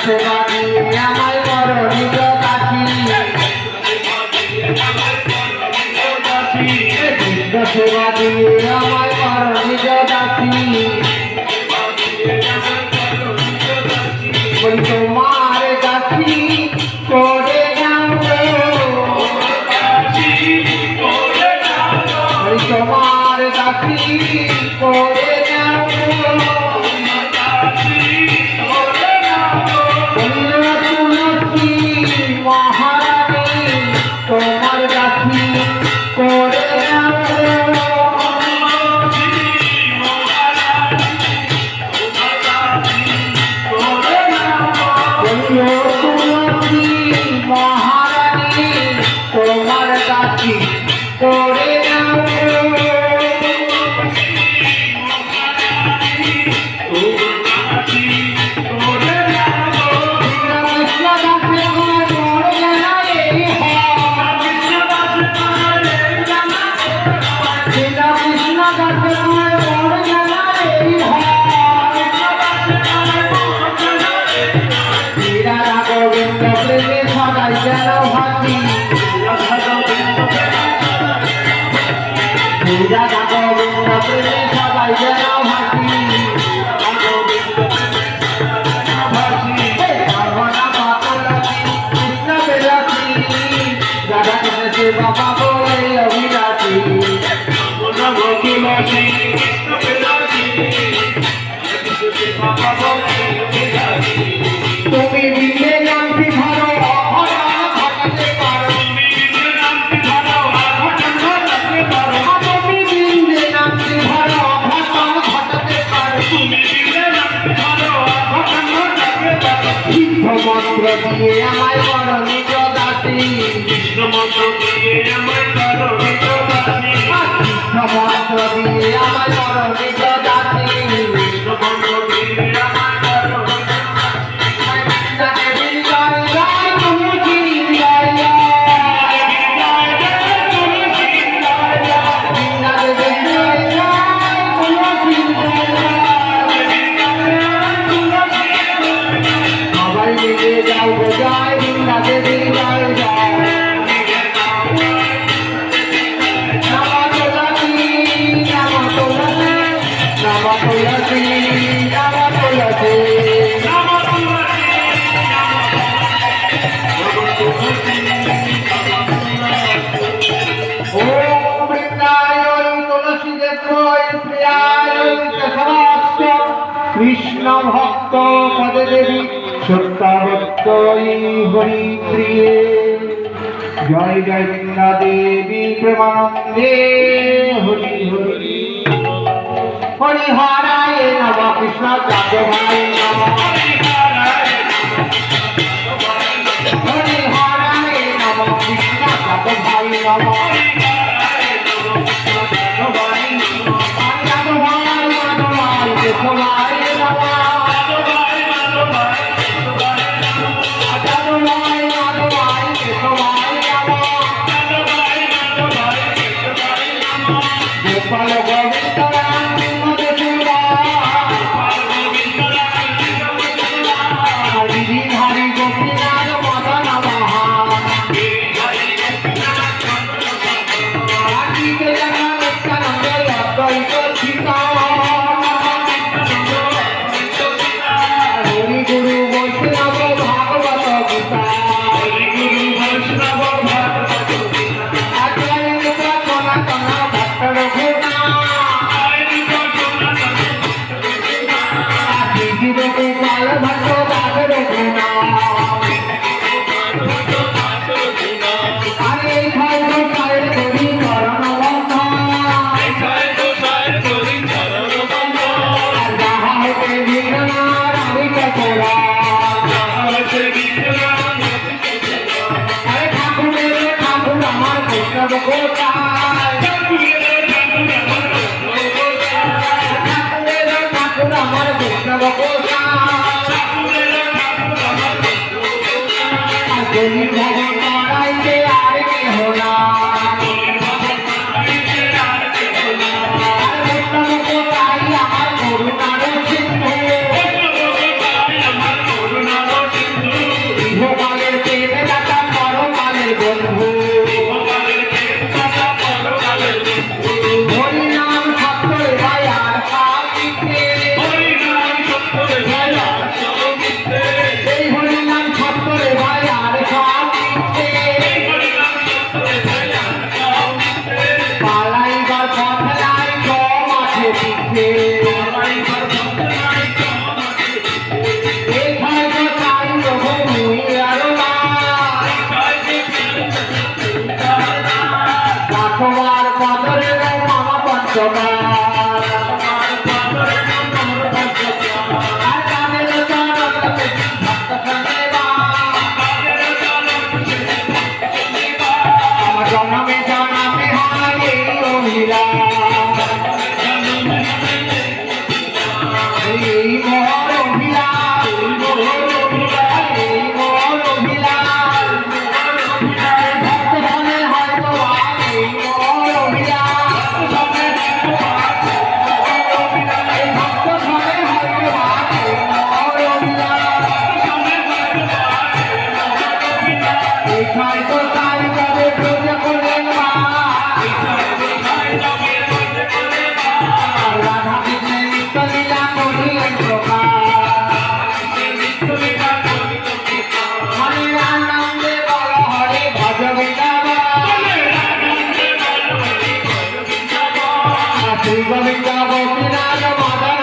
সেবা দিয়ে আমায় বড় নিজ কাঠি গোবিন্দ প্রেমে সদাই যেন ভাসি রাধা গোবিন্দ প্রেমে সদাই যেন ভাসি কৃষ্ণ বেলাসী রাধা কৃষ্ণ বাবা বলে অভিলাষী তুমি বিলে নামটি ধরো অঘটন ঘটাতে পারো তুমি বিলে নামটি ধরো অঘটন ঘটাতে পারো তুমি বিলে নামটি ধরো অঘটন ঘটাতে পারো তুমি বিলে নামটি ধরো অঘটন ঘটাতে পারো সিদ্ধ মন্ত্র দিয়ে আমায় করো নিজ দাসী কৃষ্ণ মন্ত্র দিয়ে আমায় করো নিজ দাসী কৃষ্ণ মন্ত্র দিয়ে আমায় করো নিজ দাসী কৃষ্ণ মন্ত্র দিয়ে আমায় করো কৃষ্ণ ভক্ত পদে দেবী সত্যাবত্ত হরি প্রিয়ে জয় জয় বৃন্দা দেবী প্রেমানন্দে হরি হরি হরি হরায় নম কৃষ্ণ যাদবায় নম হরি হরায় নম কৃষ্ণ যাদবায় নম ঈশ্বর কোথায় যাবে পূজা করলেন মা রাধা কৃষ্ণের নিত্য লীলা করিলেন প্রকাশ হরে আনন্দে বল হরে ভজ বৃন্দাবন শ্রী গোবিন্দ গোপীনাথ মদন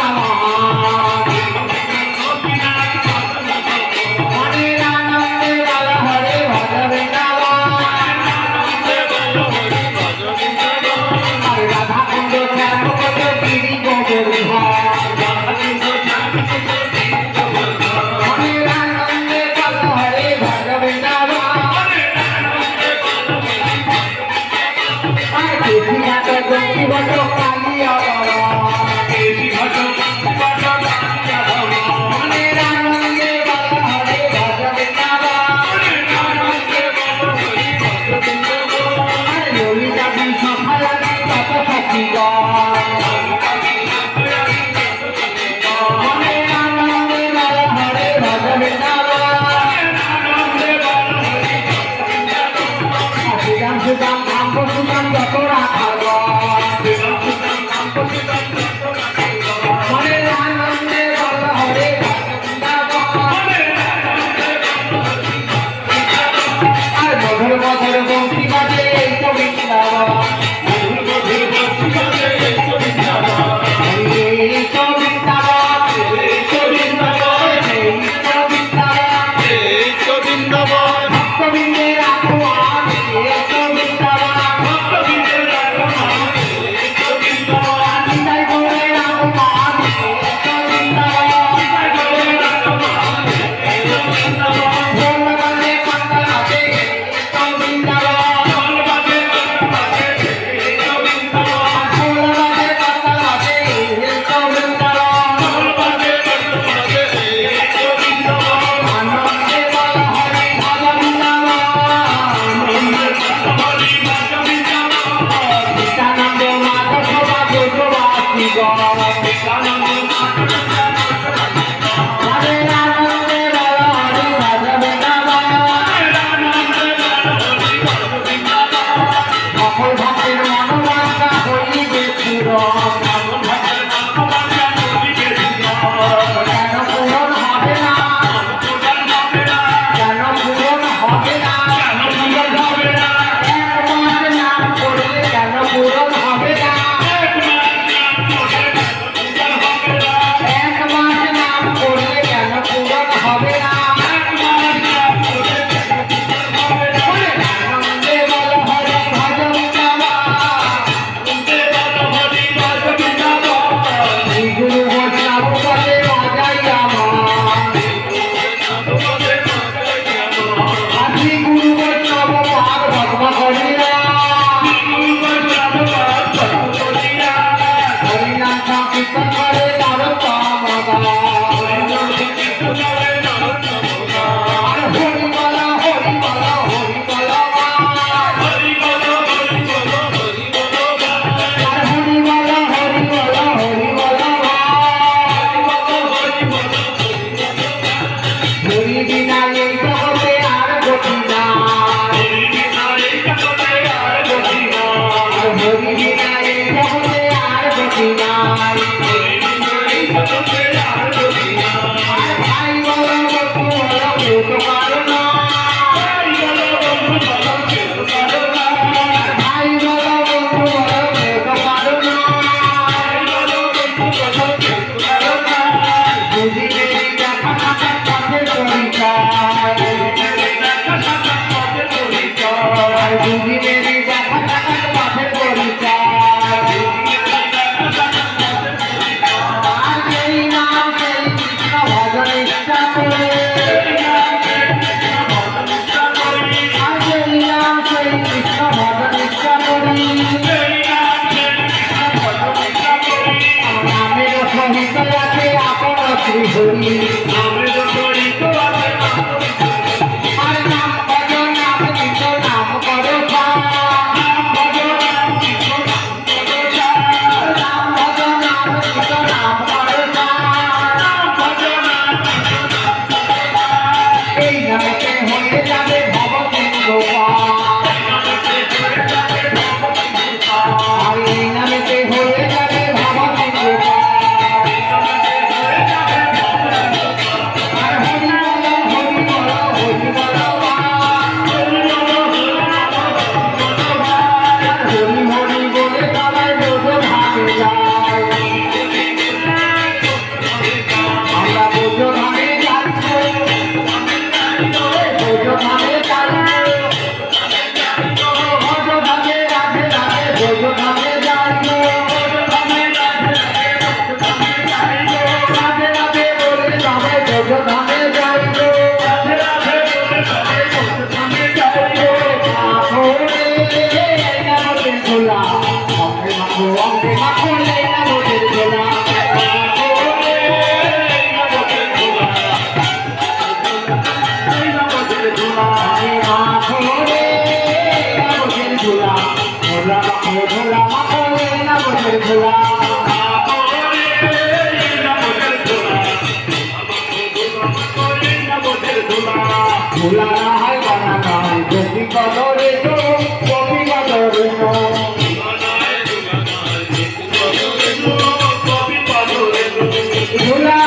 হরে আনন্দে বল হরে ভজ বৃন্দাবন হরে রাধা কুণ্ড শ্যাম কুণ্ড গিরি গোবর্ধন হরে আনন্দে বল হরে ভজ বৃন্দাবন হরে কৃষ্ণাত গোপীবট কালিয়া মনে আনন্দে বল হরে ভজ বৃন্দাবন হরে ললিতা বংশ খালাদি তত সখীগণ মনে আনন্দে বল হরে ভজ বৃন্দাবন শ্রীরাম সুদাম ধাম সুদাম যত রাখাগণ মনে আনন্দে বল হরে ভজ বৃন্দাবন আর মধুর মধুর বংশী বাজে এই তো বৃন্দাবন এই তো বৃন্দাবন এই তো বৃন্দাবন ভক্তবৃন্দের আকুয়ান এই তো বৃন্দাবন নিতাই গৌরের আকুয়ান এই তো বৃন্দাবন ঢোল বাজে পাতা নাচে এই তো বৃন্দাবন ঢোল বাজে পাতা নাচে এই তো বৃন্দাবন আনন্দে বল হরে ভজ বৃন্দাবন ধুলা ধুলা হয় বানা নয় গোপী কদরে তো গোপী কদরে তো ধুলা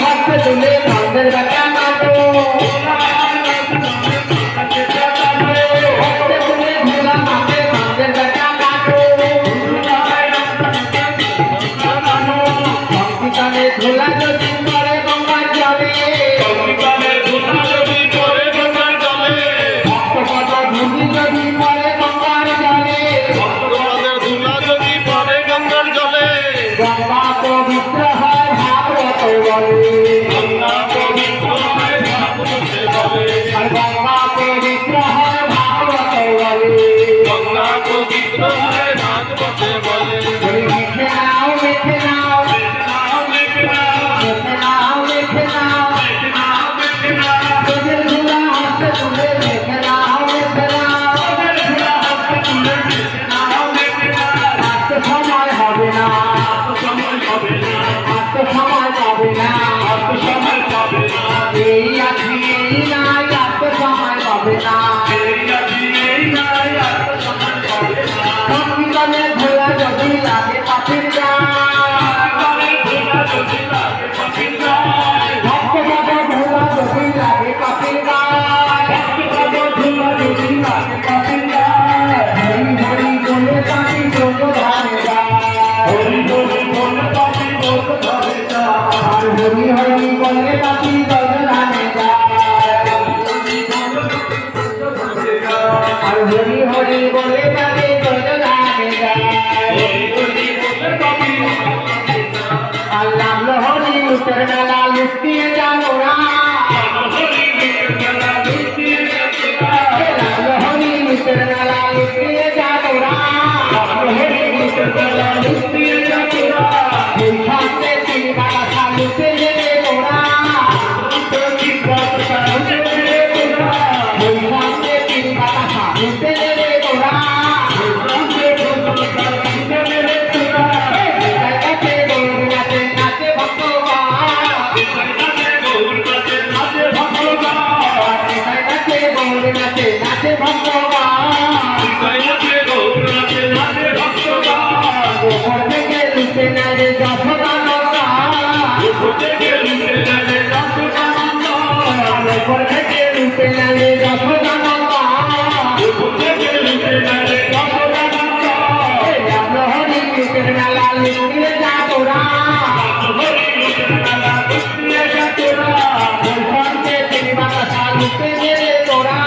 হাতে তুলে নন্দের বেটা কাটো হাতে তুলে ধুলা মাঠে নন্দের বেটা কাটো সংকীর্তনে ধুলা যদি করে গঙ্গার জলে ভক্তপদ ধুলি যদি পড়ে গঙ্গার জলে গঙ্গা পবিত্র হয় ভাগবত বলে আর গঙ্গা পবিত্র হয় ভাগবত বলে মেখে নাও মেখে নাও মেখে নাও মেখে নাও তোদের ধুলা হাতে তুলে মেখে নাও মেখে নাও আজকে সময় হবে না আজকে সময় পাবে না এই আছি এই নাই আজকে সময় পাবে না সংকীর্তনে ধুলা যদি লাগে পাখির গান ভক্তপদ ধুলা যদি লাগে পাখির গান হরি হরি বলে পাখি যোগ ধারে যায় আর হরি হরি বলে পাখি যোগ ধারে যায় আর হরি হরি বলে পাখি যোগ ধারে যায় আল্লাহ হরি লুটের মেলা লুটিয়ে জানো না হরি লুটের মেলা লুটিয়ে জানো না এই সামনে তিন বাসা লুটে যেতে তোরা এই সামনে তিন বাসা লুটে যেতে তোরা নাচে নাচে ভক্তবান নাচে নাচে ভক্তবান ওপর থেকে লুটে নেয় যশোদানন্দা ওপর থেকে লুটে নেয় যশোদানন্দা হরি লুটের মেলা লুটিয়ে যা তোরা বৈষ্ণবকে তিনি বাতাসা লুটে গেলে তোরা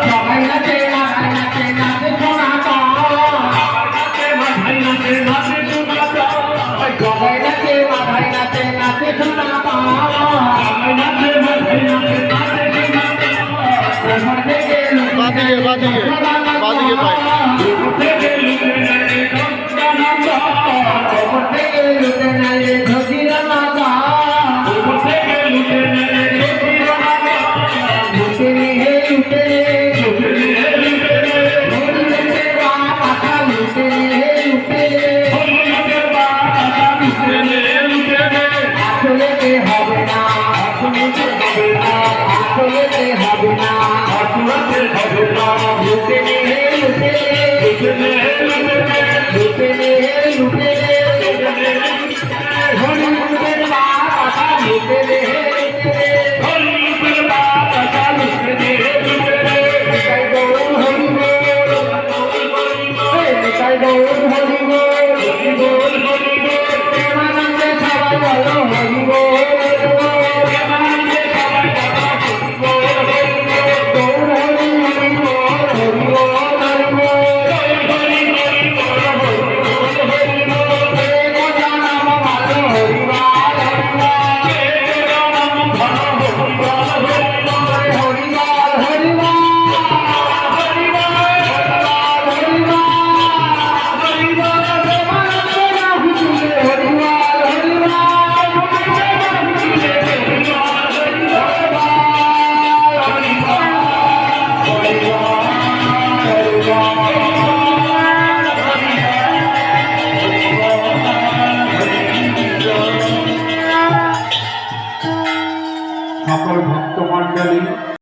সবাই নাচে নাচে নাচে সোনা সবাই নাচে মাথায় নাচে নাচে সোনা বাদিকে পাই হবে না হবে না লুটে